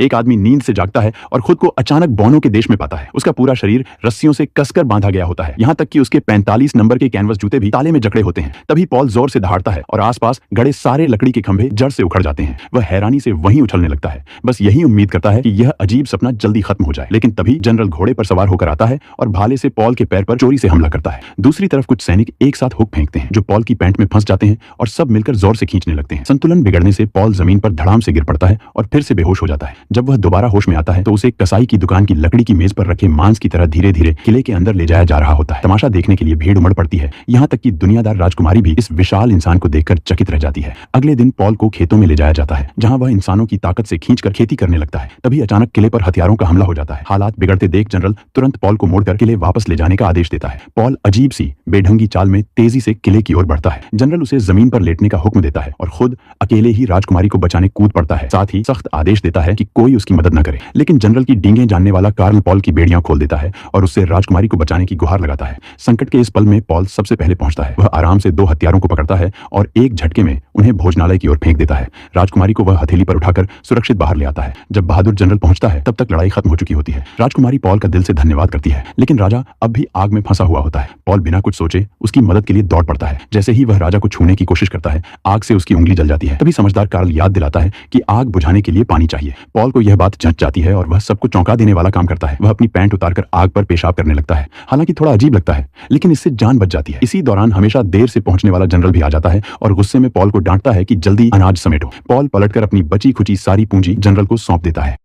एक आदमी नींद से जागता है और खुद को अचानक बौनों के देश में पाता है। उसका पूरा शरीर रस्सियों से कसकर बांधा गया होता है, यहाँ तक कि उसके 45 नंबर के कैनवस जूते भी ताले में जकड़े होते हैं। तभी पॉल जोर से दहाड़ता है और आसपास गड़े सारे लकड़ी के खंभे जड़ से उखड़ जाते हैं। वह हैरानी से वहीं उछलने लगता है, बस यही उम्मीद करता है कि यह अजीब सपना जल्दी खत्म हो जाए। लेकिन तभी जनरल घोड़े पर सवार होकर आता है और भाले से पॉल के पैर पर चोरी से हमला करता है। दूसरी तरफ कुछ सैनिक एक साथ हुक फेंकते हैं जो पॉल की पैंट में फंस जाते हैं और सब मिलकर जोर से खींचने लगते हैं। संतुलन बिगड़ने से पॉल जमीन पर धड़ाम से गिर पड़ता है और फिर से बेहोश हो जाता है। जब वह दोबारा होश में आता है तो उसे कसाई की दुकान की लकड़ी की मेज पर रखे मांस की तरह धीरे धीरे किले के अंदर ले जाया जा रहा होता है। तमाशा देखने के लिए भीड़ उमड़ पड़ती है, यहाँ तक कि दुनियादार राजकुमारी भी इस विशाल इंसान को देखकर चकित रह जाती है। अगले दिन पॉल को खेतों में ले जाया जाता है जहाँ वह इंसानों की ताकत से खींचकर खेती करने लगता है। तभी अचानक किले पर हथियारों का हमला हो जाता है। हालात बिगड़ते देख जनरल तुरंत पॉल को मोड़कर किले वापस ले जाने का आदेश देता है। पॉल अजीब सी बेढंगी चाल में तेजी से किले की ओर बढ़ता है। जनरल उसे जमीन पर लेटने का हुक्म देता है और खुद अकेले ही राजकुमारी को बचाने कूद पड़ता है। साथ ही सख्त आदेश देता है कि कोई उसकी मदद न करे। लेकिन जनरल की डींगे जानने वाला कार्ल पॉल की बेड़ियां खोल देता है और उससे राजकुमारी को बचाने की गुहार लगाता है। संकट के इस पल में पॉल सबसे पहले पहुंचता है। वह आराम से 2 हत्यारों को पकड़ता है और एक झटके में उन्हें भोजनालय की ओर फेंक देता है। राजकुमारी को वह हथेली पर उठाकर सुरक्षित बाहर ले आता है। जब बहादुर जनरल पहुंचता है तब तक लड़ाई खत्म हो चुकी होती है। राजकुमारी पॉल का दिल से धन्यवाद करती है, लेकिन राजा अब भी आग में फंसा हुआ होता है। पॉल बिना कुछ सोचे उसकी मदद के लिए दौड़ पड़ता है। जैसे ही वह राजा को छूने की कोशिश करता है, आग से उसकी उंगली जल जाती है। तभी समझदार कार्ल याद दिलाता है कि आग बुझाने के लिए पानी चाहिए। पॉल को यह बात जंच जाती है और वह सबको चौंका देने वाला काम करता है। वह अपनी पैंट उतारकर आग पर पेशाब करने लगता है। हालांकि थोड़ा अजीब लगता है, लेकिन इससे जान बच जाती है। इसी दौरान हमेशा देर से पहुंचने वाला जनरल भी आ जाता है और गुस्से में पॉल को डांटता है कि जल्दी अनाज समेटो। पॉल पलटकर अपनी बची खुची सारी पूंजी जनरल को सौंप देता है।